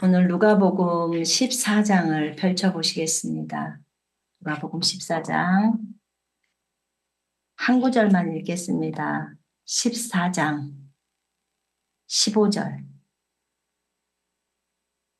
오늘 누가복음 14장을 펼쳐보시겠습니다. 누가복음 14장 한 구절만 읽겠습니다. 14장 15절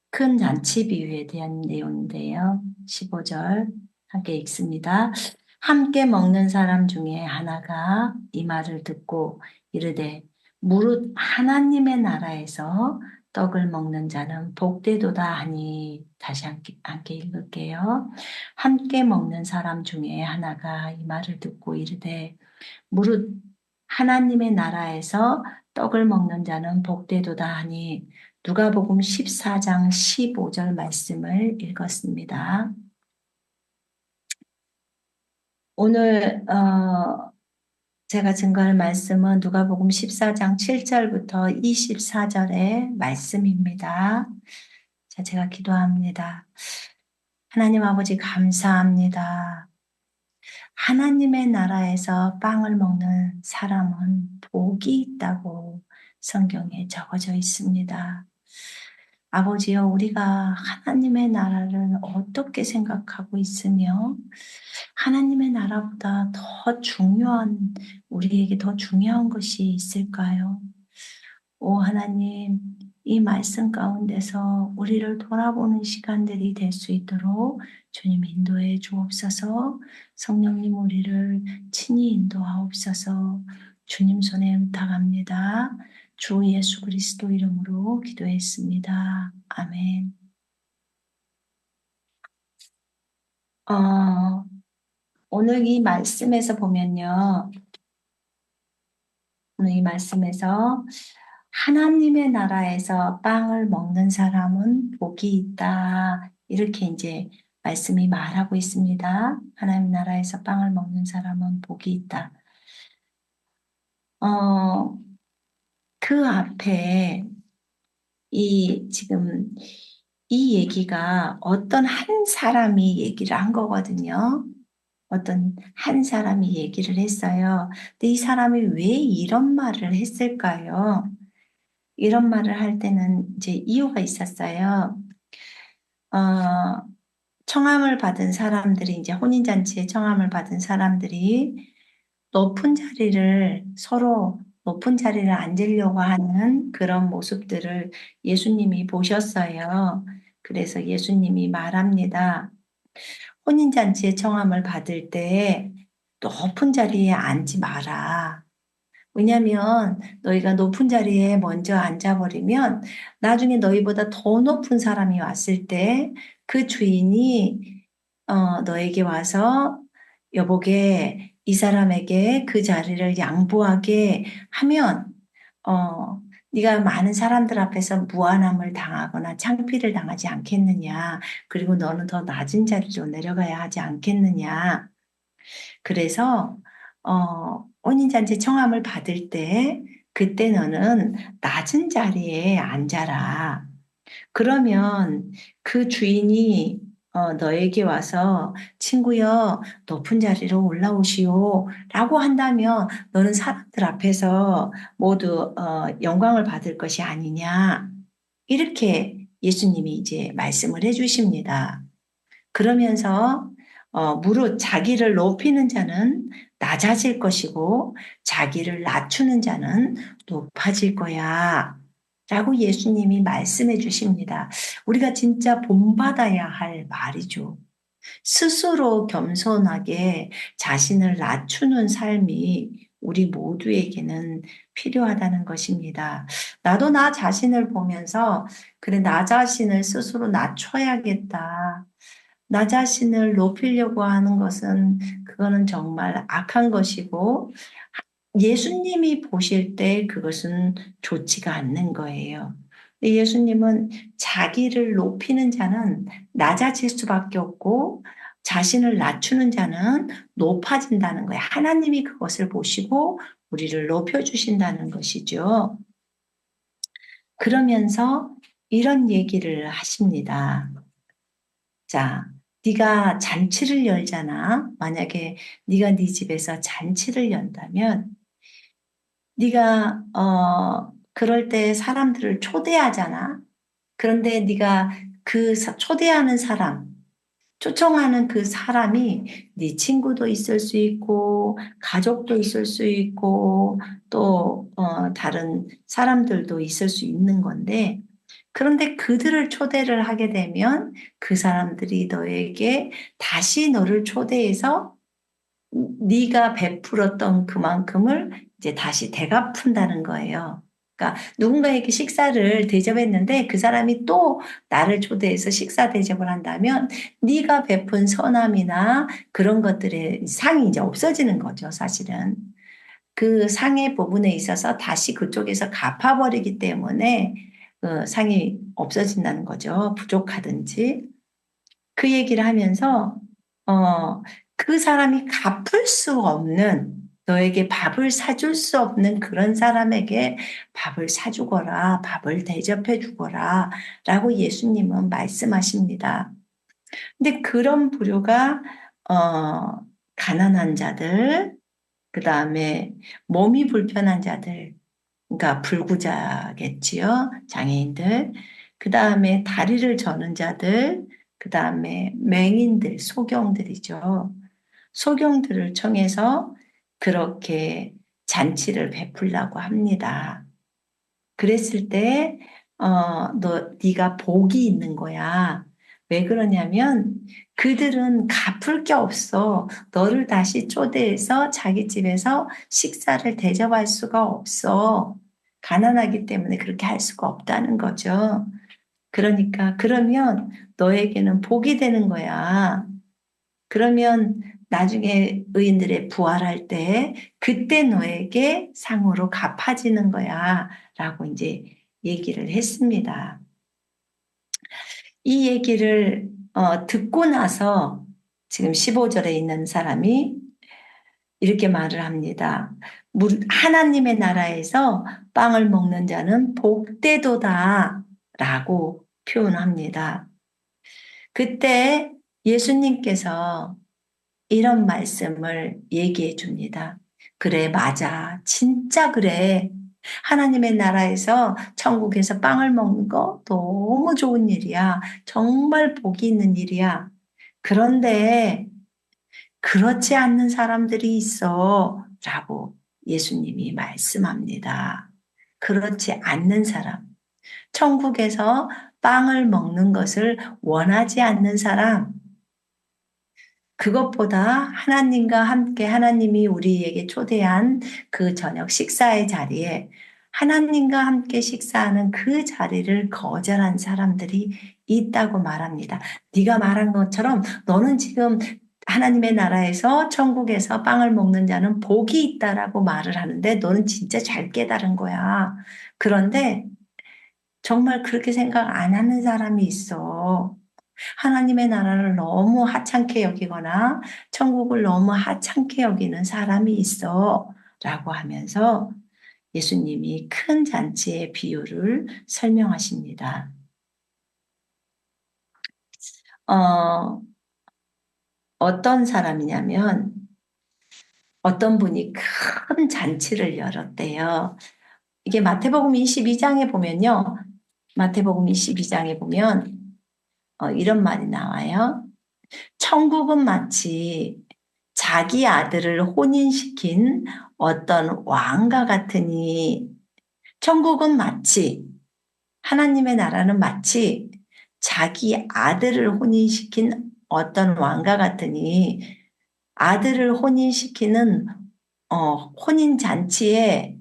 큰 잔치 비유에 대한 내용인데요. 15절 함께 읽습니다. 함께 먹는 사람 중에 하나가 이 말을 듣고 이르되 무릇 하나님의 나라에서 떡을 먹는 자는 복되도다 하니 다시 함께 읽을게요. 함께 먹는 사람 중에 하나가 이 말을 듣고 이르되 무릇 하나님의 나라에서 떡을 먹는 자는 복되도다 하니 누가복음 14장 15절 말씀을 읽었습니다. 오늘 제가 증거할 말씀은 누가복음 14장 7절부터 24절의 말씀입니다. 자, 제가 기도합니다. 하나님 아버지 감사합니다. 하나님의 나라에서 빵을 먹는 사람은 복이 있다고 성경에 적어져 있습니다. 아버지여, 우리가 하나님의 나라를 어떻게 생각하고 있으며 하나님의 나라보다 우리에게 더 중요한 것이 있을까요? 오 하나님, 이 말씀 가운데서 우리를 돌아보는 시간들이 될 수 있도록 주님 인도해 주옵소서. 성령님 우리를 친히 인도하옵소서. 주님 손에 의탁합니다. 주 예수 그리스도 이름으로 기도했습니다. 아멘. 오늘 이 말씀에서 보면요. 오늘 이 말씀에서 하나님의 나라에서 빵을 먹는 사람은 복이 있다. 이렇게 이제 말씀이 말하고 있습니다. 하나님 나라에서 빵을 먹는 사람은 복이 있다. 그 앞에 지금 이 얘기가 어떤 한 사람이 얘기를 한 거거든요. 어떤 한 사람이 얘기를 했어요. 근데 이 사람이 왜 이런 말을 했을까요? 이런 말을 할 때는 이제 이유가 있었어요. 청함을 받은 사람들이 이제 혼인잔치에 청함을 받은 사람들이 서로 높은 자리를 앉으려고 하는 그런 모습들을 예수님이 보셨어요. 그래서 예수님이 말합니다. 혼인잔치에 청함을 받을 때 높은 자리에 앉지 마라. 왜냐하면 너희가 높은 자리에 먼저 앉아버리면 나중에 너희보다 더 높은 사람이 왔을 때 그 주인이 너에게 와서 여보게 이 사람에게 그 자리를 양보하게 하면 네가 많은 사람들 앞에서 무안함을 당하거나 창피를 당하지 않겠느냐. 그리고 너는 더 낮은 자리로 내려가야 하지 않겠느냐. 그래서 혼인잔치 청함을 받을 때 그때 너는 낮은 자리에 앉아라. 그러면 그 주인이 너에게 와서 친구여 높은 자리로 올라오시오 라고 한다면 너는 사람들 앞에서 모두 영광을 받을 것이 아니냐. 이렇게 예수님이 이제 말씀을 해주십니다. 그러면서 무릇 자기를 높이는 자는 낮아질 것이고 자기를 낮추는 자는 높아질 거야. 라고 예수님이 말씀해 주십니다. 우리가 진짜 본받아야 할 말이죠. 스스로 겸손하게 자신을 낮추는 삶이 우리 모두에게는 필요하다는 것입니다. 나도 나 자신을 보면서 그래, 나 자신을 스스로 낮춰야겠다. 나 자신을 높이려고 하는 것은 그거는 정말 악한 것이고 예수님이 보실 때 그것은 좋지가 않는 거예요. 예수님은 자기를 높이는 자는 낮아질 수밖에 없고 자신을 낮추는 자는 높아진다는 거예요. 하나님이 그것을 보시고 우리를 높여주신다는 것이죠. 그러면서 이런 얘기를 하십니다. 자, 네가 잔치를 열잖아. 만약에 네가 네 집에서 잔치를 연다면 네가 그럴 때 사람들을 초대하잖아. 그런데 네가 그 초대하는 사람, 초청하는 그 사람이 네 친구도 있을 수 있고 가족도 있을 수 있고 또 다른 사람들도 있을 수 있는 건데 그런데 그들을 초대를 하게 되면 그 사람들이 너에게 다시 너를 초대해서 네가 베풀었던 그만큼을 이제 다시 되갚는다는 거예요. 그러니까 누군가에게 식사를 대접했는데 그 사람이 또 나를 초대해서 식사 대접을 한다면 네가 베푼 선함이나 그런 것들의 상이 이제 없어지는 거죠, 사실은. 그 상의 부분에 있어서 다시 그쪽에서 갚아버리기 때문에 상이 없어진다는 거죠. 부족하든지. 그 얘기를 하면서 어, 그 사람이 갚을 수 없는 너에게 밥을 사줄 수 없는 그런 사람에게 밥을 사주거라, 밥을 대접해 주거라 라고 예수님은 말씀하십니다. 근데 그런 부류가 가난한 자들, 그 다음에 몸이 불편한 자들, 그러니까 불구자겠지요. 장애인들. 그 다음에 다리를 저는 자들, 그 다음에 맹인들, 소경들이죠. 소경들을 청해서 그렇게 잔치를 베풀라고 합니다. 그랬을 때, 네가 복이 있는 거야. 왜 그러냐면 그들은 갚을 게 없어. 너를 다시 초대해서 자기 집에서 식사를 대접할 수가 없어. 가난하기 때문에 그렇게 할 수가 없다는 거죠. 그러니까 그러면 너에게는 복이 되는 거야. 그러면 나중에 의인들의 부활할 때 그때 너에게 상으로 갚아지는 거야. 라고 이제 얘기를 했습니다. 이 얘기를 듣고 나서 지금 15절에 있는 사람이 이렇게 말을 합니다. 하나님의 나라에서 빵을 먹는 자는 복되도다 라고 표현합니다. 그때 예수님께서 이런 말씀을 얘기해 줍니다. 그래, 맞아. 진짜 그래. 하나님의 나라에서 천국에서 빵을 먹는 거 너무 좋은 일이야. 정말 복이 있는 일이야. 그런데 그렇지 않는 사람들이 있어. 라고 예수님이 말씀합니다. 그렇지 않는 사람. 천국에서 빵을 먹는 것을 원하지 않는 사람. 그것보다 하나님과 함께 하나님이 우리에게 초대한 그 저녁 식사의 자리에 하나님과 함께 식사하는 그 자리를 거절한 사람들이 있다고 말합니다. 네가 말한 것처럼 너는 지금 하나님의 나라에서 천국에서 빵을 먹는 자는 복이 있다라고 말을 하는데 너는 진짜 잘 깨달은 거야. 그런데 정말 그렇게 생각 안 하는 사람이 있어. 하나님의 나라를 너무 하찮게 여기거나 천국을 너무 하찮게 여기는 사람이 있어. 라고 하면서 예수님이 큰 잔치의 비유를 설명하십니다. 어떤 사람이냐면 어떤 분이 큰 잔치를 열었대요. 이게 마태복음 22장에 보면요. 마태복음 22장에 보면 이런 말이 나와요. 천국은 마치 자기 아들을 혼인시킨 어떤 왕과 같으니 천국은 마치 하나님의 나라는 마치 자기 아들을 혼인시킨 어떤 왕과 같으니 아들을 혼인시키는 혼인 잔치에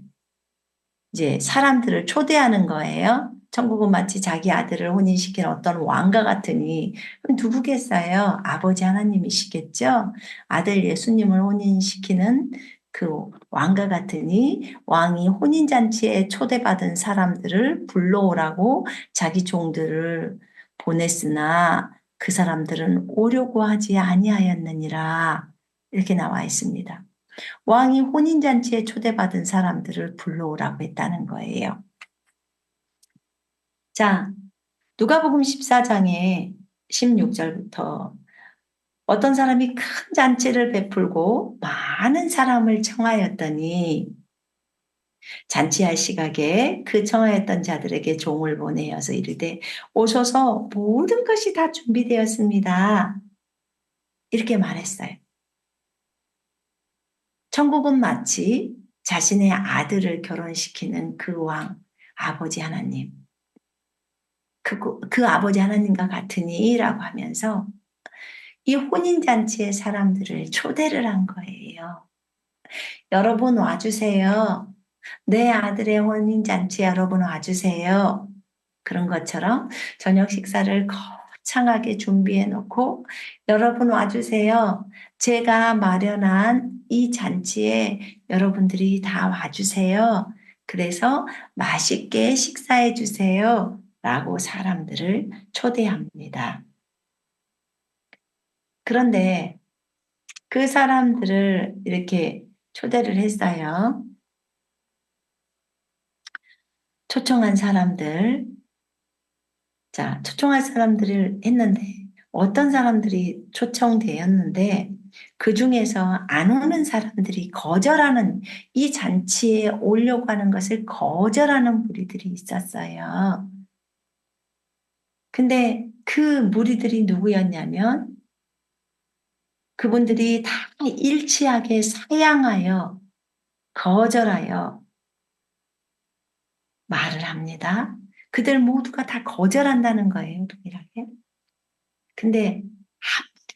이제 사람들을 초대하는 거예요. 천국은 마치 자기 아들을 혼인시킨 어떤 왕과 같으니 그럼 누구겠어요? 아버지 하나님이시겠죠? 아들 예수님을 혼인시키는 그 왕과 같으니 왕이 혼인잔치에 초대받은 사람들을 불러오라고 자기 종들을 보냈으나 그 사람들은 오려고 하지 아니하였느니라 이렇게 나와 있습니다. 왕이 혼인잔치에 초대받은 사람들을 불러오라고 했다는 거예요. 자, 누가복음 14장에 16절부터 어떤 사람이 큰 잔치를 베풀고 많은 사람을 청하였더니 잔치할 시각에 그 청하였던 자들에게 종을 보내어서 이르되 오소서 모든 것이 다 준비되었습니다. 이렇게 말했어요. 천국은 마치 자신의 아들을 결혼시키는 그 왕, 아버지 하나님, 그 아버지 하나님과 같으니라고 하면서 이 혼인잔치의 사람들을 초대를 한 거예요. 여러분 와주세요. 내 아들의 혼인잔치 여러분 와주세요. 그런 것처럼 저녁 식사를 거창하게 준비해 놓고 여러분 와주세요. 제가 마련한 이 잔치에 여러분들이 다 와주세요. 그래서 맛있게 식사해 주세요. 라고 사람들을 초대합니다. 그런데 그 사람들을 이렇게 초대를 했어요. 초청한 사람들, 자, 초청할 사람들을 했는데 어떤 사람들이 초청되었는데 그 중에서 안 오는 사람들이 거절하는 이 잔치에 오려고 하는 것을 거절하는 무리들이 있었어요. 근데 그 무리들이 누구였냐면 그분들이 다 일치하게 사양하여 거절하여 말을 합니다. 그들 모두가 다 거절한다는 거예요, 동일하게. 근데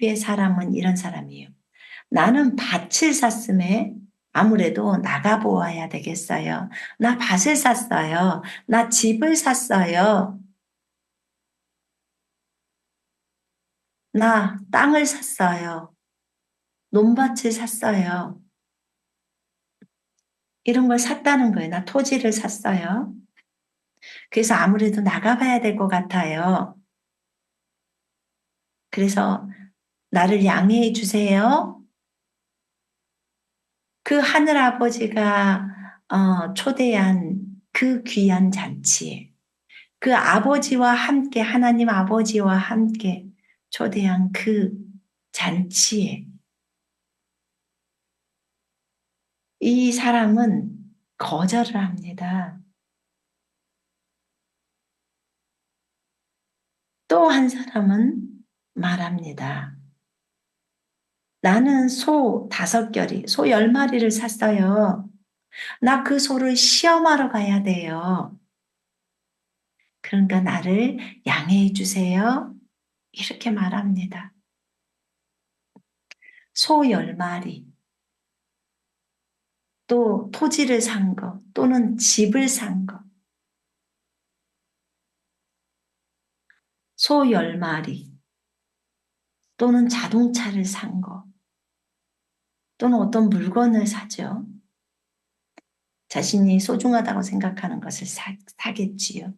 하루의 사람은 이런 사람이에요. 나는 밭을 샀음에 아무래도 나가보아야 되겠어요. 나 밭을 샀어요. 나 집을 샀어요. 나 땅을 샀어요. 논밭을 샀어요. 이런 걸 샀다는 거예요. 나 토지를 샀어요. 그래서 아무래도 나가봐야 될 것 같아요. 그래서 나를 양해해 주세요. 그 하늘 아버지가 초대한 그 귀한 잔치에 그 아버지와 함께 하나님 아버지와 함께 초대한 그 잔치에 이 사람은 거절을 합니다. 또 한 사람은 말합니다. 나는 소 5결이, 소 10마리를 샀어요. 나 그 소를 시험하러 가야 돼요. 그러니까 나를 양해해 주세요. 이렇게 말합니다. 소 10마리, 또 토지를 산 거, 또는 집을 산 거, 소 10마리, 또는 자동차를 산 거, 또는 어떤 물건을 사죠. 자신이 소중하다고 생각하는 것을 사겠지요.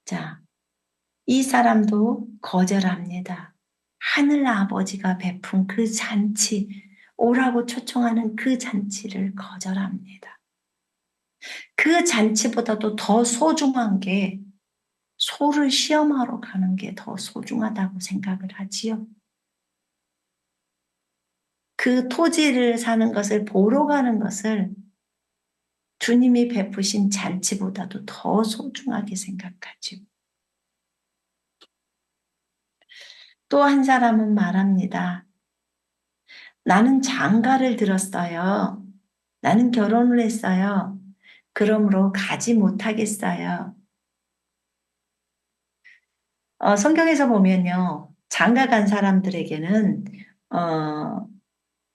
자, 이 사람도 거절합니다. 하늘 아버지가 베푼 그 잔치, 오라고 초청하는 그 잔치를 거절합니다. 그 잔치보다도 더 소중한 게 소를 시험하러 가는 게 더 소중하다고 생각을 하지요. 그 토지를 사는 것을 보러 가는 것을 주님이 베푸신 잔치보다도 더 소중하게 생각하죠. 또 한 사람은 말합니다. 나는 장가를 들었어요. 나는 결혼을 했어요. 그러므로 가지 못하겠어요. 성경에서 보면요. 장가 간 사람들에게는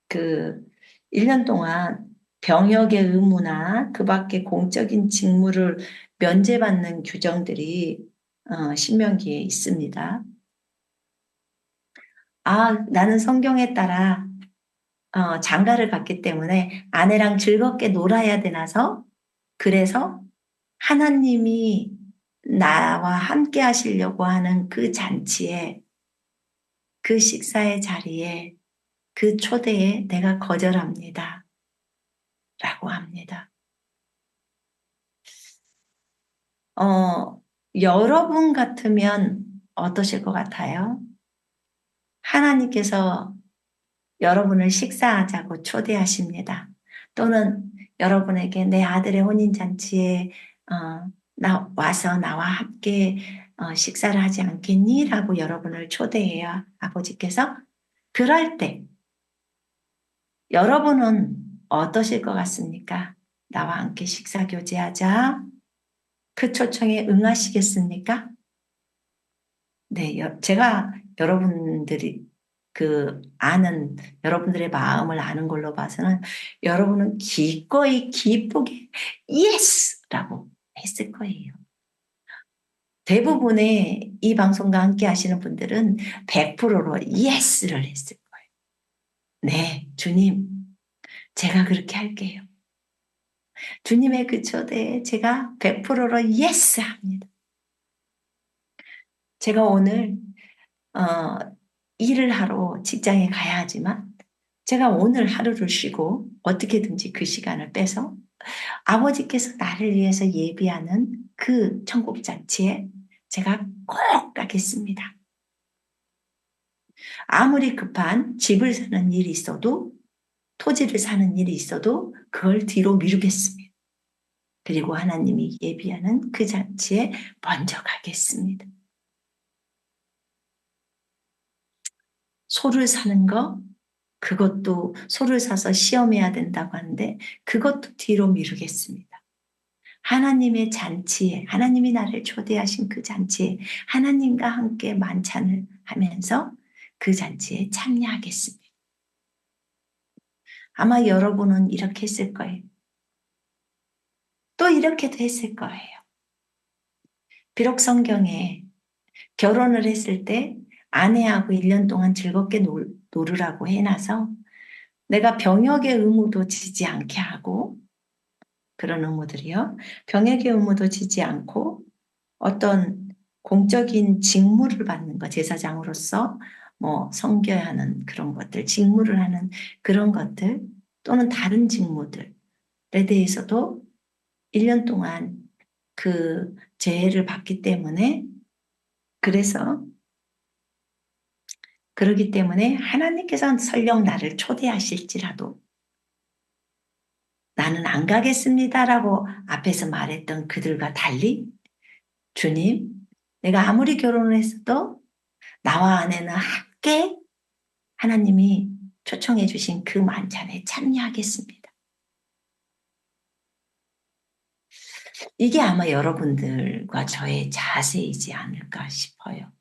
그 1년 동안 병역의 의무나 그 밖에 공적인 직무를 면제받는 규정들이 신명기에 있습니다. 나는 성경에 따라 장가를 갔기 때문에 아내랑 즐겁게 놀아야 되나서 그래서 하나님이 나와 함께 하시려고 하는 그 잔치에 그 식사의 자리에 그 초대에 내가 거절합니다. 라고 합니다. 여러분 같으면 어떠실 것 같아요? 하나님께서 여러분을 식사하자고 초대하십니다. 또는 여러분에게 내 아들의 혼인잔치에 와서 나와 함께 식사를 하지 않겠니? 라고 여러분을 초대해야 아버지께서 그럴 때 여러분은 어떠실 것 같습니까? 나와 함께 식사 교제하자. 그 초청에 응하시겠습니까? 네, 제가 여러분들이 여러분들의 마음을 아는 걸로 봐서는 여러분은 기꺼이 기쁘게 예스라고 했을 거예요. 대부분의 이 방송과 함께 하시는 분들은 100%로 예스를 했을 거예요. 네, 주님, 제가 그렇게 할게요. 주님의 그 초대에 제가 100%로 예스 합니다. 제가 오늘 일을 하러 직장에 가야 하지만 제가 오늘 하루를 쉬고 어떻게든지 그 시간을 빼서 아버지께서 나를 위해서 예비하는 그 천국 잔치에 제가 꼭 가겠습니다. 아무리 급한 집을 사는 일이 있어도 토지를 사는 일이 있어도 그걸 뒤로 미루겠습니다. 그리고 하나님이 예비하는 그 잔치에 먼저 가겠습니다. 소를 사는 거, 그것도 소를 사서 시험해야 된다고 하는데 그것도 뒤로 미루겠습니다. 하나님의 잔치에, 하나님이 나를 초대하신 그 잔치에 하나님과 함께 만찬을 하면서 그 잔치에 참여하겠습니다. 아마 여러분은 이렇게 했을 거예요. 또 이렇게도 했을 거예요. 비록 성경에 결혼을 했을 때 아내하고 1년 동안 즐겁게 놀으라고 해놔서 내가 병역의 의무도 지지 않게 하고 그런 의무들이요. 병역의 의무도 지지 않고 어떤 공적인 직무를 받는 것, 제사장으로서 섬겨야 하는 그런 것들, 직무를 하는 그런 것들 또는 다른 직무들에 대해서도 1년 동안 그 제해를 받기 때문에 그래서 그러기 때문에 하나님께서는 설령 나를 초대하실지라도 나는 안 가겠습니다라고 앞에서 말했던 그들과 달리 주님, 내가 아무리 결혼을 했어도 나와 아내는 함께 하나님이 초청해 주신 그 만찬에 참여하겠습니다. 이게 아마 여러분들과 저의 자세이지 않을까 싶어요.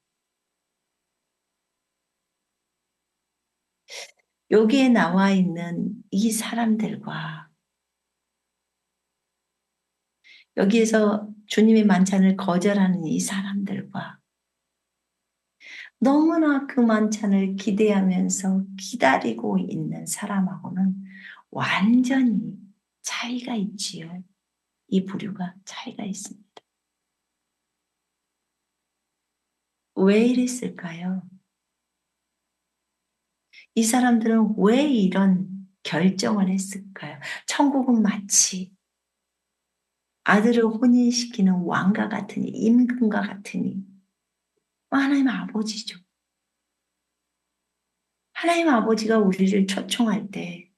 여기에 나와 있는 이 사람들과 여기에서 주님의 만찬을 거절하는 이 사람들과 너무나 그 만찬을 기대하면서 기다리고 있는 사람하고는 완전히 차이가 있지요. 이 부류가 차이가 있습니다. 왜 이랬을까요? 이 사람들은 왜 이런 결정을 했을까요? 천국은 마치 아들을 혼인시키는 왕과 같으니, 임금과 같으니, 하나님 아버지죠. 하나님 아버지가 우리를 초청할 때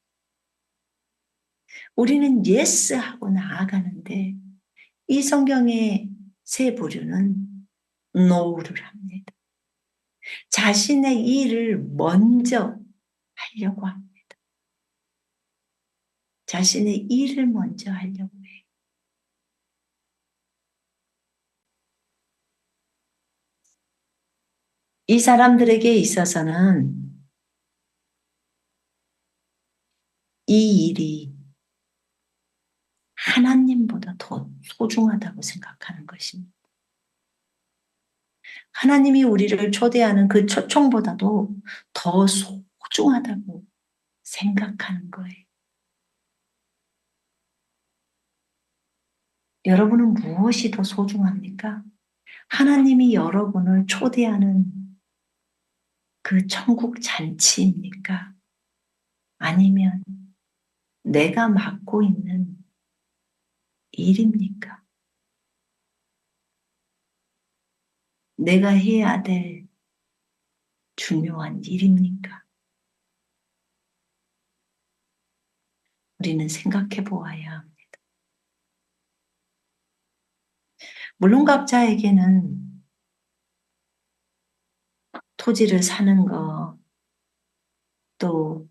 우리는 예스 하고 나아가는데 이 성경의 세 부류는 노를 합니다. 자신의 일을 먼저 하려고 합니다. 자신의 일을 먼저 하려고 해요. 이 사람들에게 있어서는 이 일이 하나님보다 더 소중하다고 생각하는 것입니다. 하나님이 우리를 초대하는 그 초청보다도 더 소중하다고 생각하는 거예요. 여러분은 무엇이 더 소중합니까? 하나님이 여러분을 초대하는 그 천국 잔치입니까? 아니면 내가 맡고 있는 일입니까? 내가 해야 될 중요한 일입니까? 우리는 생각해 보아야 합니다. 물론 각자에게는 토지를 사는 거, 또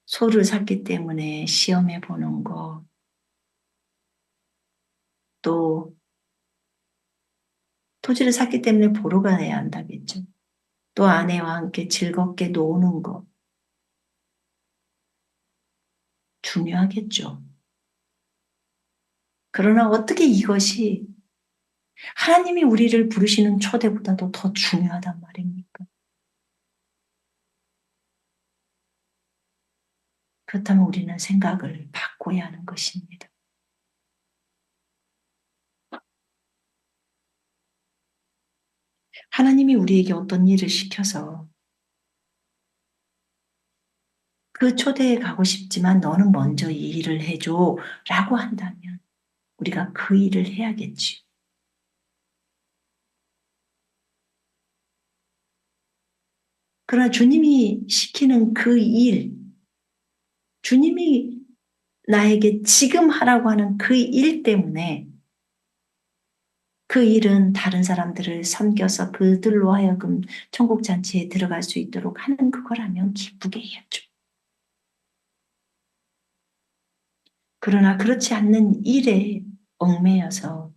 소를 샀기 때문에 시험해 보는 거, 또 토지를 샀기 때문에 보러 가야 한다겠죠. 또 아내와 함께 즐겁게 노는 거 중요하겠죠. 그러나 어떻게 이것이 하나님이 우리를 부르시는 초대보다도 더 중요하단 말입니까? 그렇다면 우리는 생각을 바꿔야 하는 것입니다. 하나님이 우리에게 어떤 일을 시켜서 그 초대에 가고 싶지만 너는 먼저 이 일을 해줘 라고 한다면 우리가 그 일을 해야겠지. 그러나 주님이 시키는 그 일, 주님이 나에게 지금 하라고 하는 그 일 때문에 그 일은 다른 사람들을 섬겨서 그들로 하여금 천국 잔치에 들어갈 수 있도록 하는 그거라면 기쁘게 해야죠. 그러나 그렇지 않는 일에 얽매여서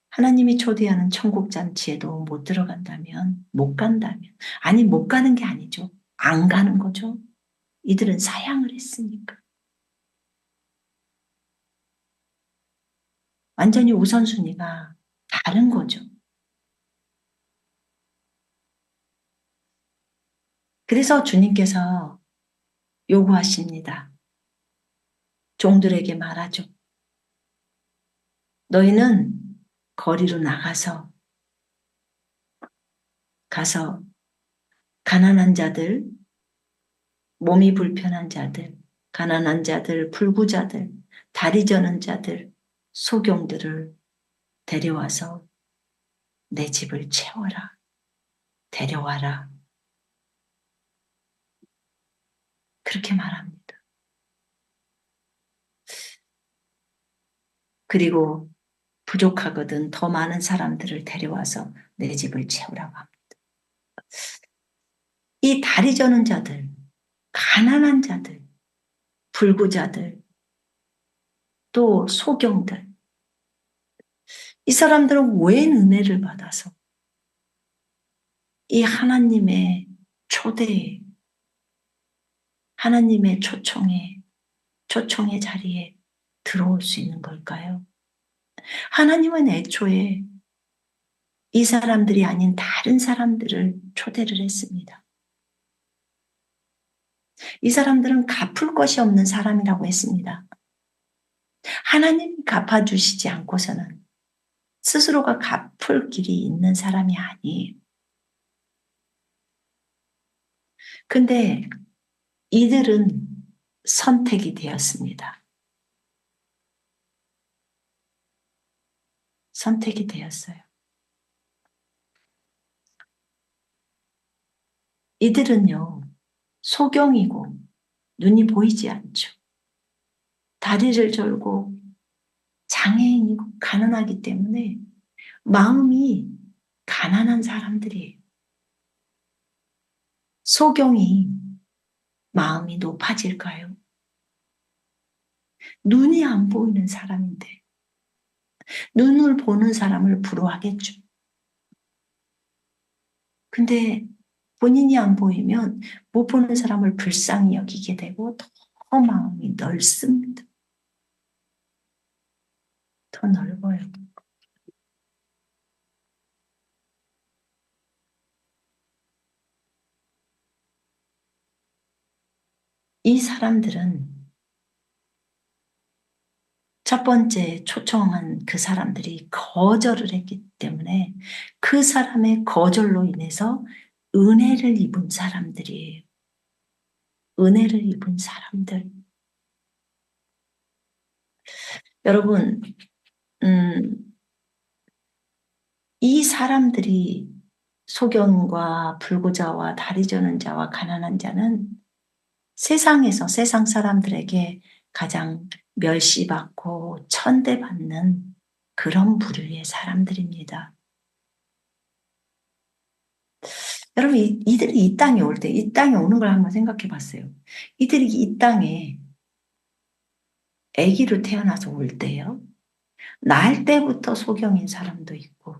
하나님이 초대하는 천국 잔치에도 못 들어간다면, 못 간다면, 아니, 못 가는 게 아니죠. 안 가는 거죠. 이들은 사양을 했으니까. 완전히 우선순위가 다른 거죠. 그래서 주님께서 요구하십니다. 종들에게 말하죠. 너희는 거리로 가서 가난한 자들, 몸이 불편한 자들, 가난한 자들, 불구자들, 다리 저는 자들, 소경들을 데려와서 내 집을 채워라. 데려와라. 그렇게 말합니다. 그리고 부족하거든 더 많은 사람들을 데려와서 내 집을 채우라고 합니다. 이 다리 저는 자들, 가난한 자들, 불구자들, 또 소경들, 이 사람들은 웬 은혜를 받아서 이 하나님의 초대에, 하나님의 초청의 자리에 들어올 수 있는 걸까요? 하나님은 애초에 이 사람들이 아닌 다른 사람들을 초대를 했습니다. 이 사람들은 갚을 것이 없는 사람이라고 했습니다. 하나님이 갚아주시지 않고서는 스스로가 갚을 길이 있는 사람이 아니에요. 근데 이들은 선택이 되었습니다. 선택이 되었어요. 이들은요, 소경이고 눈이 보이지 않죠. 다리를 절고 장애인이고 가난하기 때문에 마음이 가난한 사람들이에요. 소경이 마음이 높아질까요? 눈이 안 보이는 사람인데 눈을 보는 사람을 부러워하겠죠. 근데 본인이 안 보이면 못 보는 사람을 불쌍히 여기게 되고 더 마음이 넓습니다. 더 넓어요. 이 사람들은 첫 번째 초청한 그 사람들이 거절을 했기 때문에 그 사람의 거절로 인해서 은혜를 입은 사람들이에요. 은혜를 입은 사람들. 여러분, 이 사람들이 소경과 불구자와 다리 저는 자와 가난한 자는 세상에서 세상 사람들에게 가장 멸시받고 천대받는 그런 부류의 사람들입니다. 여러분, 이들이 이 땅에 올 때, 이 땅에 오는 걸 한번 생각해 봤어요. 이들이 이 땅에 아기로 태어나서 올 때요. 날 때부터 소경인 사람도 있고,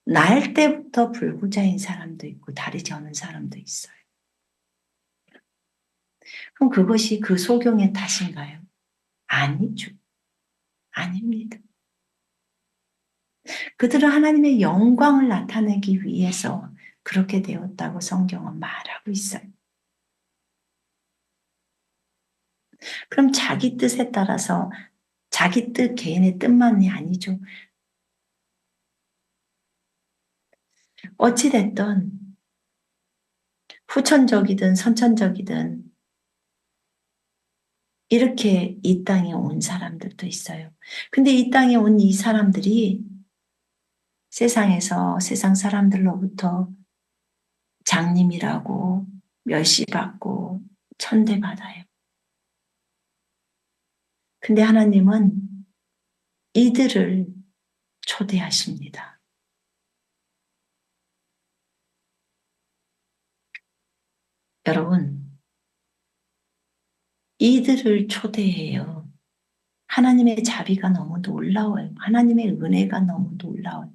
날 때부터 불구자인 사람도 있고, 다리 저는 사람도 있어요. 그럼 그것이 그 소경의 탓인가요? 아니죠. 아닙니다. 그들은 하나님의 영광을 나타내기 위해서 그렇게 되었다고 성경은 말하고 있어요. 그럼 자기 뜻에 따라서 자기 뜻, 개인의 뜻만이 아니죠. 어찌됐든 후천적이든 선천적이든 이렇게 이 땅에 온 사람들도 있어요. 근데 이 땅에 온 이 사람들이 세상에서 세상 사람들로부터 장님이라고 멸시받고 천대받아요. 근데 하나님은 이들을 초대하십니다. 여러분, 이들을 초대해요. 하나님의 자비가 너무 놀라워요. 하나님의 은혜가 너무 놀라워요.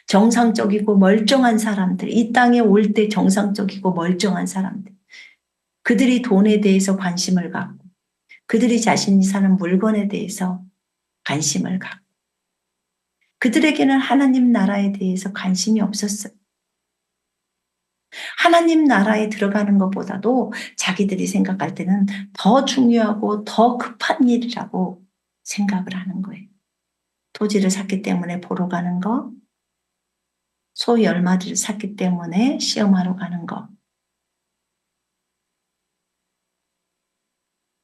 정상적이고 멀쩡한 사람들, 이 땅에 올 때 정상적이고 멀쩡한 사람들, 그들이 돈에 대해서 관심을 갖고, 그들이 자신이 사는 물건에 대해서 관심을 갖고, 그들에게는 하나님 나라에 대해서 관심이 없었어요. 하나님 나라에 들어가는 것보다도 자기들이 생각할 때는 더 중요하고 더 급한 일이라고 생각을 하는 거예요. 토지를 샀기 때문에 보러 가는 거, 소 10마리를 샀기 때문에 시험하러 가는 거.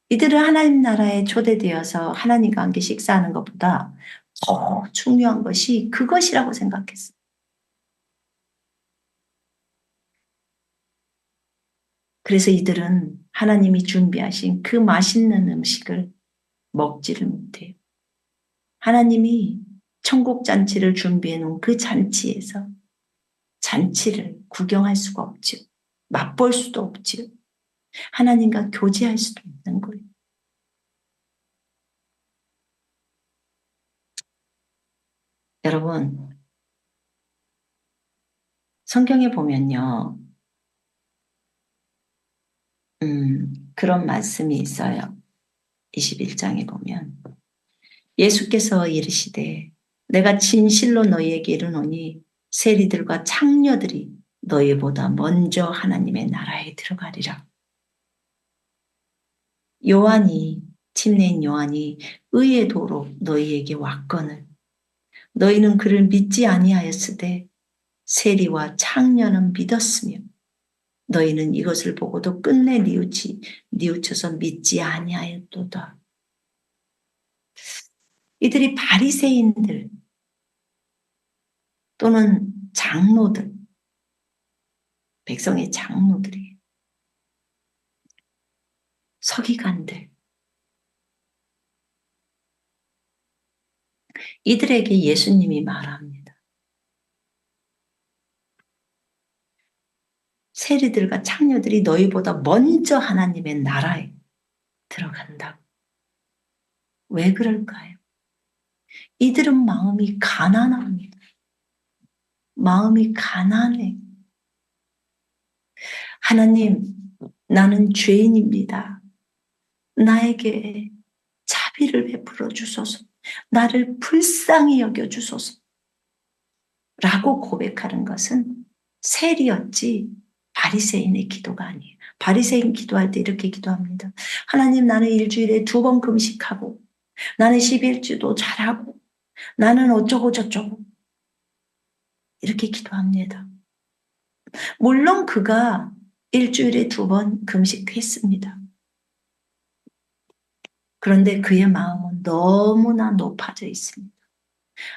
이들은 하나님 나라에 초대되어서 하나님과 함께 식사하는 것보다 더 중요한 것이 그것이라고 생각했어요. 그래서 이들은 하나님이 준비하신 그 맛있는 음식을 먹지를 못해요. 하나님이 천국 잔치를 준비해 놓은 그 잔치에서 잔치를 구경할 수가 없지요. 맛볼 수도 없지요. 하나님과 교제할 수도 없는 거예요. 여러분, 성경에 보면요. 그런 말씀이 있어요. 21장에 보면 예수께서 이르시되 내가 진실로 너희에게 이르노니 세리들과 창녀들이 너희보다 먼저 하나님의 나라에 들어가리라. 요한이 침례인 요한이 의의 도로 너희에게 왔거늘 너희는 그를 믿지 아니하였으되 세리와 창녀는 믿었으며 너희는 이것을 보고도 끝내 뉘우쳐서 믿지 아니하였도다. 이들이 바리새인들 또는 장로들, 백성의 장로들이 서기관들 이들에게 예수님이 말합니다. 세리들과 창녀들이 너희보다 먼저 하나님의 나라에 들어간다고. 왜 그럴까요? 이들은 마음이 가난합니다. 마음이 가난해. 하나님, 나는 죄인입니다. 나에게 자비를 베풀어 주소서. 나를 불쌍히 여겨 주소서. 라고 고백하는 것은 세리였지 바리새인의 기도가 아니에요. 바리새인 기도할 때 이렇게 기도합니다. 하나님, 나는 일주일에 2번 금식하고 나는 11주도 잘하고 나는 어쩌고 저쩌고 이렇게 기도합니다. 물론 그가 일주일에 2번 금식했습니다. 그런데 그의 마음은 너무나 높아져 있습니다.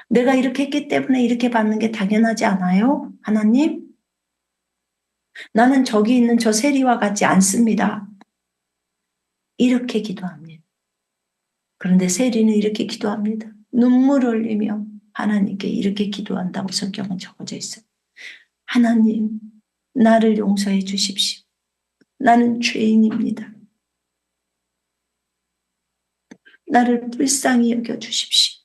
내가 이렇게 했기 때문에 이렇게 받는 게 당연하지 않아요? 하나님? 나는 저기 있는 저 세리와 같지 않습니다. 이렇게 기도합니다. 그런데 세리는 이렇게 기도합니다. 눈물을 흘리며 하나님께 이렇게 기도한다고 성경은 적어져 있어요. 하나님, 나를 용서해 주십시오. 나는 죄인입니다. 나를 불쌍히 여겨 주십시오.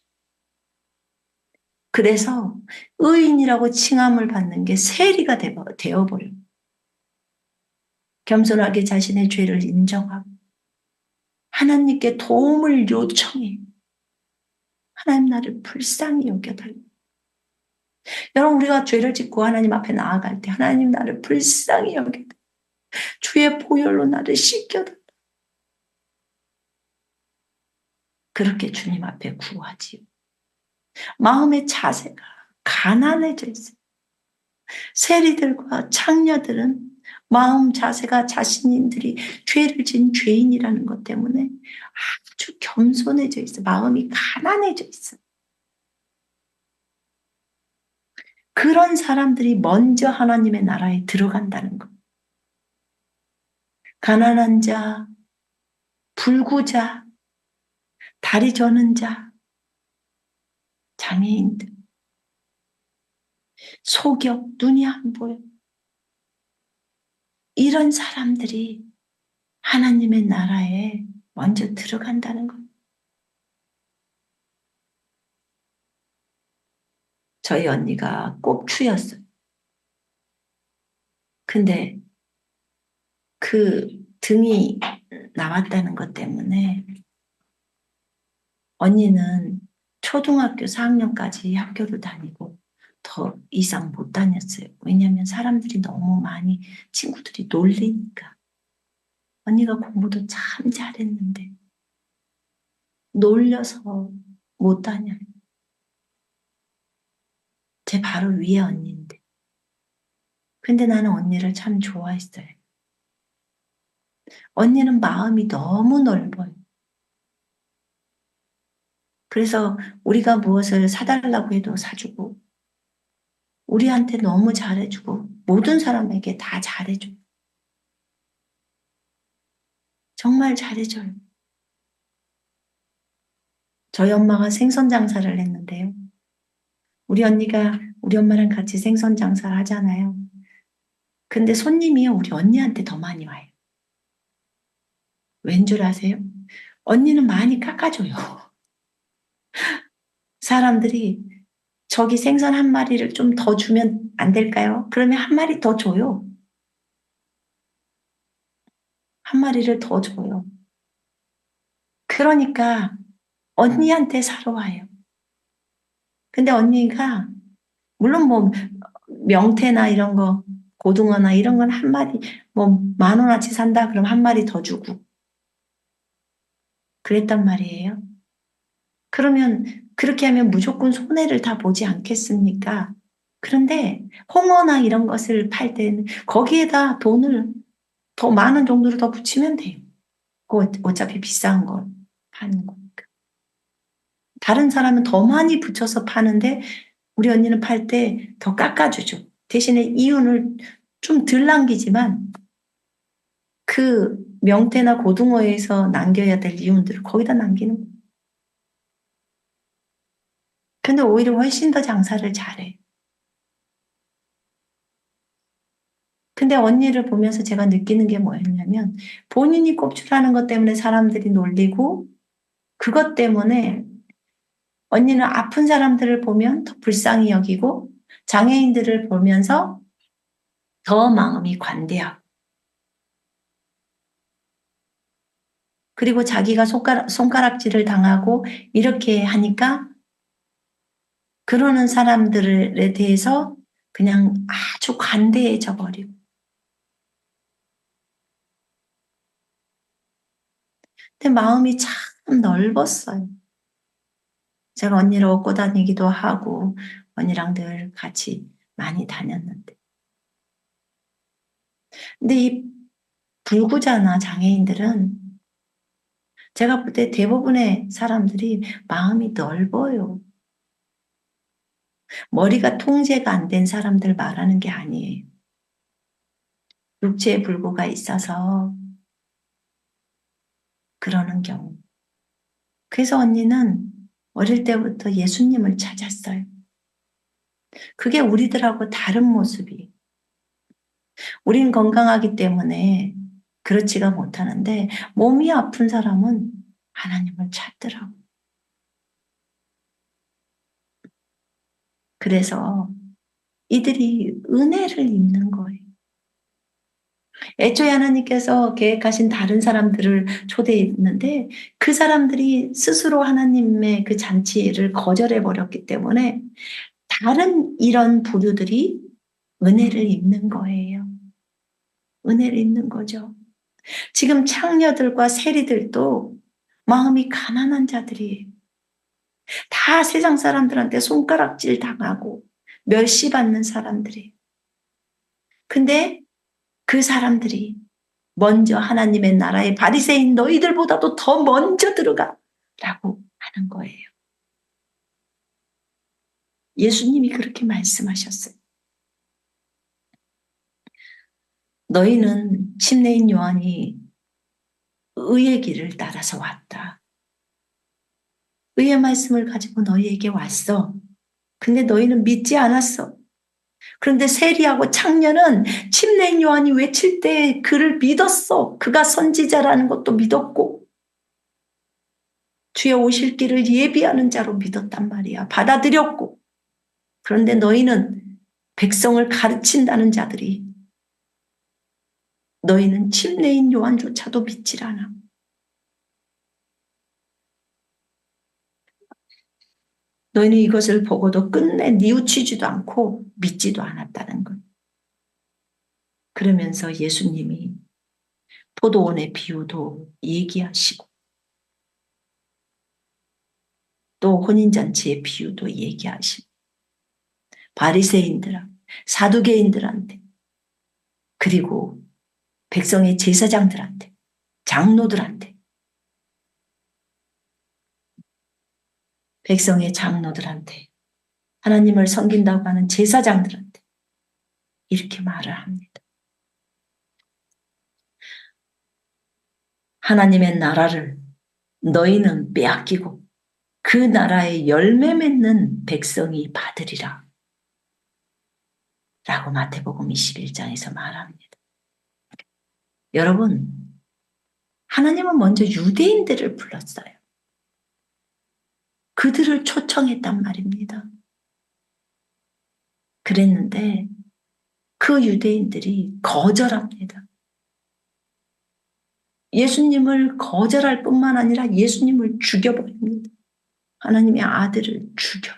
그래서 의인이라고 칭함을 받는 게 세리가 되어버려요. 겸손하게 자신의 죄를 인정하고 하나님께 도움을 요청해. 하나님 나를 불쌍히 여겨달라. 여러분 우리가 죄를 짓고 하나님 앞에 나아갈 때 하나님 나를 불쌍히 여겨달라. 주의 보혈로 나를 씻겨달라. 그렇게 주님 앞에 구하지요. 마음의 자세가 가난해져 있어요. 세리들과 창녀들은 마음 자세가 자신들이 죄를 진 죄인이라는 것 때문에 아주 겸손해져 있어요. 마음이 가난해져 있어요. 그런 사람들이 먼저 하나님의 나라에 들어간다는 것. 가난한 자, 불구자, 다리 저는 자, 장애인들, 소격, 눈이 안 보여. 이런 사람들이 하나님의 나라에 먼저 들어간다는 것. 저희 언니가 꼽추였어요. 근데 그 등이 나왔다는 것 때문에 언니는 초등학교 4학년까지 학교를 다니고 더 이상 못 다녔어요. 왜냐하면 사람들이 너무 많이 친구들이 놀리니까. 언니가 공부도 참 잘했는데 놀려서 못 다녀요. 제 바로 위에 언니인데. 근데 나는 언니를 참 좋아했어요. 언니는 마음이 너무 넓어요. 그래서 우리가 무엇을 사달라고 해도 사주고 우리한테 너무 잘해주고 모든 사람에게 다 잘해줘요. 정말 잘해줘요. 저희 엄마가 생선 장사를 했는데요. 우리 언니가 우리 엄마랑 같이 생선 장사를 하잖아요. 근데 손님이요 우리 언니한테 더 많이 와요. 왠 줄 아세요? 언니는 많이 깎아줘요. 사람들이 저기 생선 한 마리를 좀 더 주면 안 될까요? 그러면 한 마리 더 줘요. 한 마리를 더 줘요. 그러니까 언니한테 사러 와요. 근데 언니가 물론 뭐 명태나 이런 거 고등어나 이런 건 한 마리 뭐 10,000원어치 산다 그럼 한 마리 더 주고 그랬단 말이에요. 그러면 그렇게 하면 무조건 손해를 다 보지 않겠습니까? 그런데 홍어나 이런 것을 팔 때는 거기에다 돈을 더 많은 정도로 더 붙이면 돼요. 어차피 비싼 걸 파는 거니까. 다른 사람은 더 많이 붙여서 파는데 우리 언니는 팔 때 더 깎아주죠. 대신에 이윤을 좀 덜 남기지만 그 명태나 고등어에서 남겨야 될 이윤들을 거기다 남기는 거예요. 근데 오히려 훨씬 더 장사를 잘해. 근데 언니를 보면서 제가 느끼는 게 뭐였냐면 본인이 꼽주라는 것 때문에 사람들이 놀리고 그것 때문에 언니는 아픈 사람들을 보면 더 불쌍히 여기고 장애인들을 보면서 더 마음이 관대하고 그리고 자기가 손가락질을 당하고 이렇게 하니까 그러는 사람들에 대해서 그냥 아주 관대해져 버리고 근데 마음이 참 넓었어요. 제가 언니를 업고 다니기도 하고 언니랑 늘 같이 많이 다녔는데 근데 이 불구자나 장애인들은 제가 볼 때 대부분의 사람들이 마음이 넓어요. 머리가 통제가 안 된 사람들 말하는 게 아니에요. 육체의 불구가 있어서 그러는 경우. 그래서 언니는 어릴 때부터 예수님을 찾았어요. 그게 우리들하고 다른 모습이. 우린 건강하기 때문에 그렇지가 못하는데 몸이 아픈 사람은 하나님을 찾더라고. 그래서 이들이 은혜를 입는 거예요. 애초에 하나님께서 계획하신 다른 사람들을 초대했는데 그 사람들이 스스로 하나님의 그 잔치를 거절해 버렸기 때문에 다른 이런 부류들이 은혜를 입는 거예요. 은혜를 입는 거죠. 지금 창녀들과 세리들도 마음이 가난한 자들이에요. 다 세상 사람들한테 손가락질 당하고 멸시받는 사람들이에요. 근데 그 사람들이 먼저 하나님의 나라의 바리새인 너희들보다도 더 먼저 들어가라고 하는 거예요. 예수님이 그렇게 말씀하셨어요. 너희는 침례인 요한이 의의 길을 따라서 왔다. 의의 말씀을 가지고 너희에게 왔어. 근데 너희는 믿지 않았어. 그런데 세리하고 창녀는 침례인 요한이 외칠 때 그를 믿었어. 그가 선지자라는 것도 믿었고 주의 오실 길을 예비하는 자로 믿었단 말이야. 받아들였고. 그런데 너희는 백성을 가르친다는 자들이 너희는 침례인 요한조차도 믿질 않아. 너희는 이것을 보고도 끝내 뉘우치지도 않고 믿지도 않았다는 것. 그러면서 예수님이 포도원의 비유도 얘기하시고 또 혼인잔치의 비유도 얘기하시고 바리새인들, 사두개인들한테 그리고 백성의 제사장들한테 장로들한테 백성의 장로들한테 하나님을 섬긴다고 하는 제사장들한테 이렇게 말을 합니다. 하나님의 나라를 너희는 빼앗기고 그 나라의 열매 맺는 백성이 받으리라. 라고 마태복음 21장에서 말합니다. 여러분, 하나님은 먼저 유대인들을 불렀어요. 그들을 초청했단 말입니다. 그랬는데 그 유대인들이 거절합니다. 예수님을 거절할 뿐만 아니라 예수님을 죽여버립니다. 하나님의 아들을 죽여.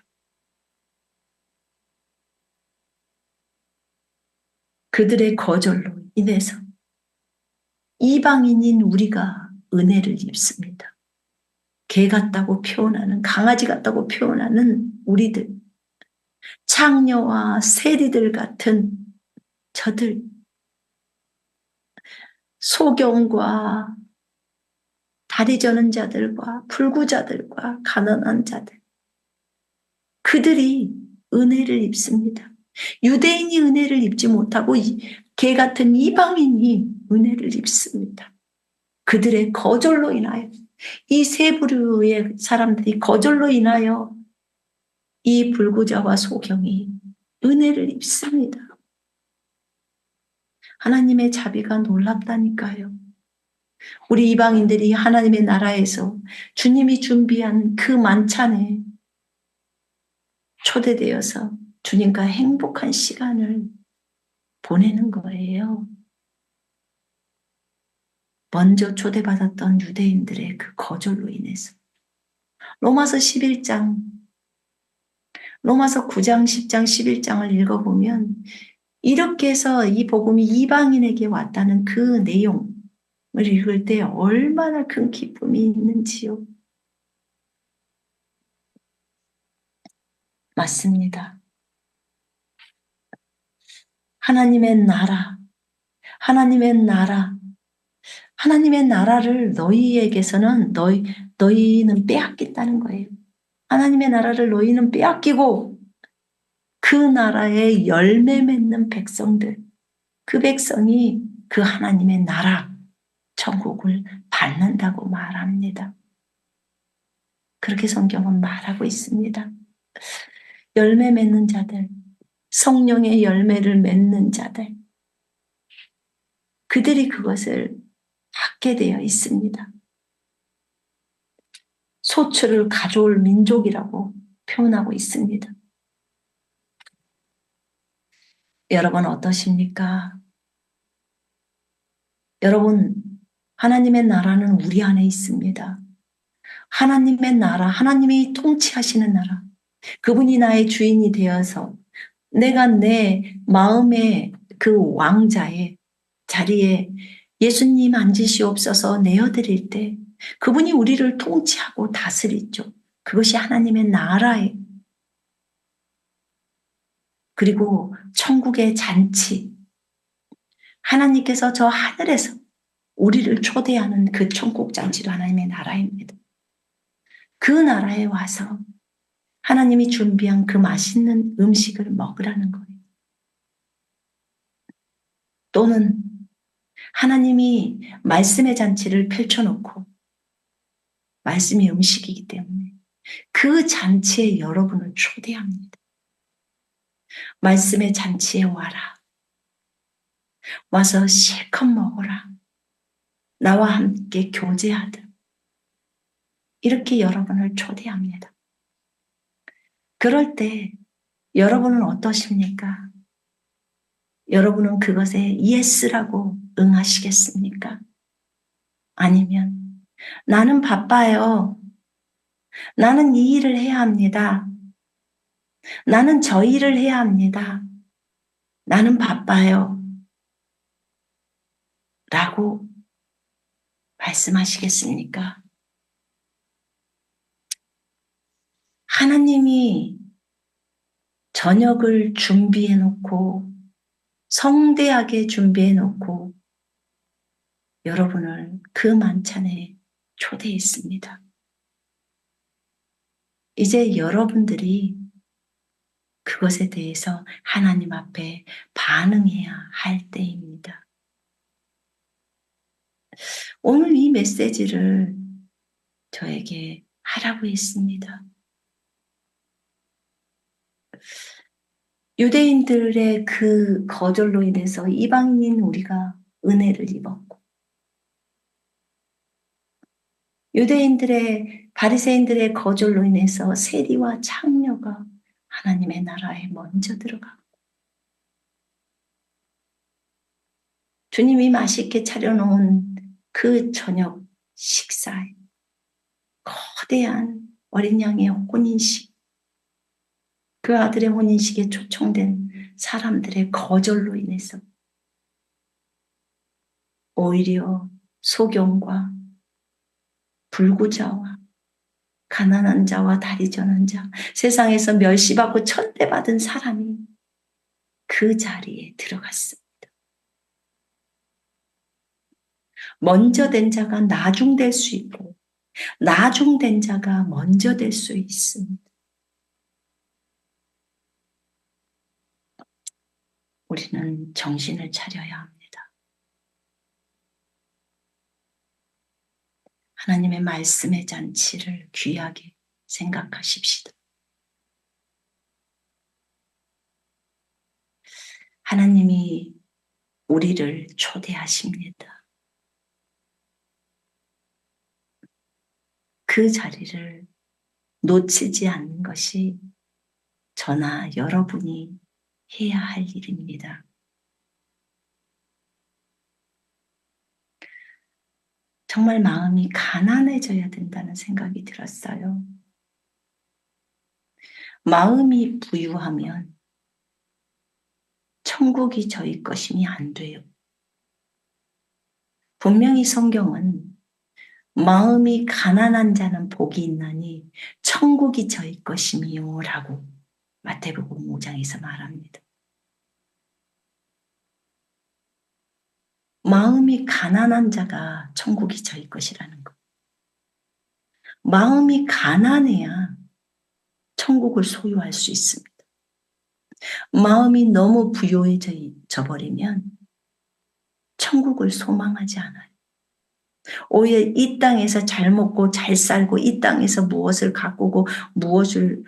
그들의 거절로 인해서 이방인인 우리가 은혜를 입습니다. 개 같다고 표현하는, 강아지 같다고 표현하는 우리들, 창녀와 세리들 같은 저들, 소경과 다리 저는 자들과 불구자들과 가난한 자들, 그들이 은혜를 입습니다. 유대인이 은혜를 입지 못하고 개 같은 이방인이 은혜를 입습니다. 그들의 거절로 인하여, 이 세 부류의 사람들이 거절로 인하여 이 불구자와 소경이 은혜를 입습니다. 하나님의 자비가 놀랍다니까요. 우리 이방인들이 하나님의 나라에서 주님이 준비한 그 만찬에 초대되어서 주님과 행복한 시간을 보내는 거예요. 먼저 초대받았던 유대인들의 그 거절로 인해서. 로마서 11장, 로마서 9장, 10장, 11장을 읽어보면 이렇게 해서 이 복음이 이방인에게 왔다는 그 내용을 읽을 때 얼마나 큰 기쁨이 있는지요. 맞습니다. 하나님의 나라, 하나님의 나라, 하나님의 나라를 너희에게서는 너희는 빼앗긴다는 거예요. 하나님의 나라를 너희는 빼앗기고 그 나라의 열매 맺는 백성들, 그 백성이 그 하나님의 나라, 천국을 받는다고 말합니다. 그렇게 성경은 말하고 있습니다. 열매 맺는 자들, 성령의 열매를 맺는 자들, 그들이 그것을 받게 되어 있습니다. 소출을 가져올 민족이라고 표현하고 있습니다. 여러분 어떠십니까? 여러분, 하나님의 나라는 우리 안에 있습니다. 하나님의 나라, 하나님이 통치하시는 나라, 그분이 나의 주인이 되어서 내가 내 마음의 그 왕자의 자리에 예수님 앉으시옵소서 내어드릴 때 그분이 우리를 통치하고 다스리죠. 그것이 하나님의 나라예요. 그리고 천국의 잔치, 하나님께서 저 하늘에서 우리를 초대하는 그 천국 잔치도 하나님의 나라입니다. 그 나라에 와서 하나님이 준비한 그 맛있는 음식을 먹으라는 거예요. 또는 하나님이 말씀의 잔치를 펼쳐놓고 말씀이 음식이기 때문에 그 잔치에 여러분을 초대합니다. 말씀의 잔치에 와라. 와서 실컷 먹어라. 나와 함께 교제하듯. 이렇게 여러분을 초대합니다. 그럴 때 여러분은 어떠십니까? 여러분은 그것에 예스라고 응하시겠습니까? 아니면 나는 바빠요. 나는 이 일을 해야 합니다. 나는 저 일을 해야 합니다. 나는 바빠요. 라고 말씀하시겠습니까? 하나님이 저녁을 준비해 놓고 성대하게 준비해 놓고 여러분을 그 만찬에 초대했습니다. 이제 여러분들이 그것에 대해서 하나님 앞에 반응해야 할 때입니다. 오늘 이 메시지를 저에게 하라고 했습니다. 유대인들의 그 거절로 인해서 이방인인 우리가 은혜를 입었고 유대인들의 바리새인들의 거절로 인해서 세리와 창녀가 하나님의 나라에 먼저 들어가고 주님이 맛있게 차려놓은 그 저녁 식사에 거대한 어린 양의 혼인식, 그 아들의 혼인식에 초청된 사람들의 거절로 인해서 오히려 소경과 불구자와 가난한 자와 다리 저는 자, 세상에서 멸시받고 천대받은 사람이 그 자리에 들어갔습니다. 먼저 된 자가 나중될 수 있고 나중된 자가 먼저 될 수 있습니다. 우리는 정신을 차려야 합니다. 하나님의 말씀의 잔치를 귀하게 생각하십시다. 하나님이 우리를 초대하십니다. 그 자리를 놓치지 않는 것이 저나 여러분이 해야 할 일입니다. 정말 마음이 가난해져야 된다는 생각이 들었어요. 마음이 부유하면 천국이 저희 것임이 안 돼요. 분명히 성경은 마음이 가난한 자는 복이 있나니 천국이 저희 것임이요 라고 마태복음 5장에서 말합니다. 마음이 가난한 자가 천국이 저희 것이라는 것. 마음이 가난해야 천국을 소유할 수 있습니다. 마음이 너무 부유해져 버리면 천국을 소망하지 않아요. 오히려 이 땅에서 잘 먹고 잘 살고 이 땅에서 무엇을 가꾸고 무엇을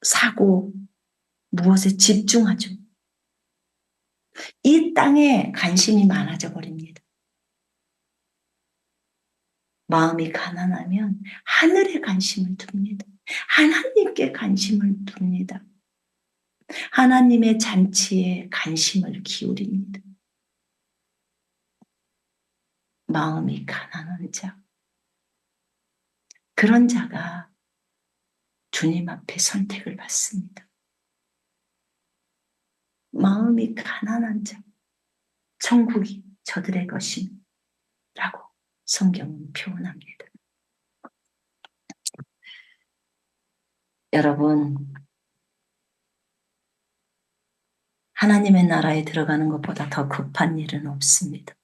사고 무엇에 집중하죠. 이 땅에 관심이 많아져 버립니다. 마음이 가난하면 하늘에 관심을 둡니다. 하나님께 관심을 둡니다. 하나님의 잔치에 관심을 기울입니다. 마음이 가난한 자, 그런 자가 주님 앞에 선택을 받습니다. 마음이 가난한 자, 천국이 저들의 것이라고 성경은 표현합니다. 여러분, 하나님의 나라에 들어가는 것보다 더 급한 일은 없습니다.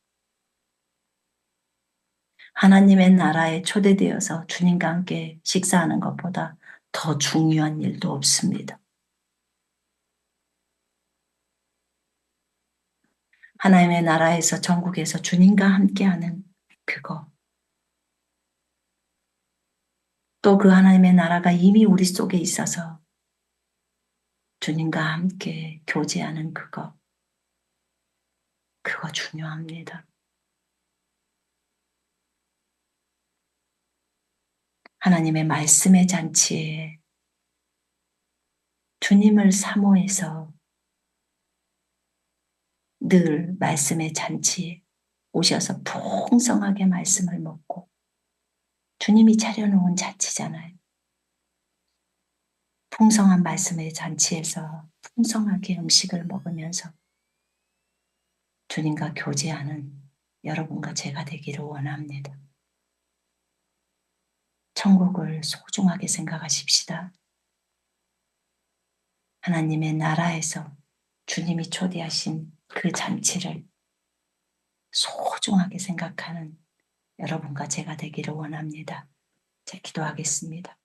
하나님의 나라에 초대되어서 주님과 함께 식사하는 것보다 더 중요한 일도 없습니다. 하나님의 나라에서 전국에서 주님과 함께하는 그거, 또 그 하나님의 나라가 이미 우리 속에 있어서 주님과 함께 교제하는 그거 중요합니다. 하나님의 말씀의 잔치에 주님을 사모해서 늘 말씀의 잔치에 오셔서 풍성하게 말씀을 먹고 주님이 차려놓은 잔치잖아요. 풍성한 말씀의 잔치에서 풍성하게 음식을 먹으면서 주님과 교제하는 여러분과 제가 되기를 원합니다. 천국을 소중하게 생각하십시다. 하나님의 나라에서 주님이 초대하신 그 잔치를 소중하게 생각하는 여러분과 제가 되기를 원합니다. 기도하겠습니다.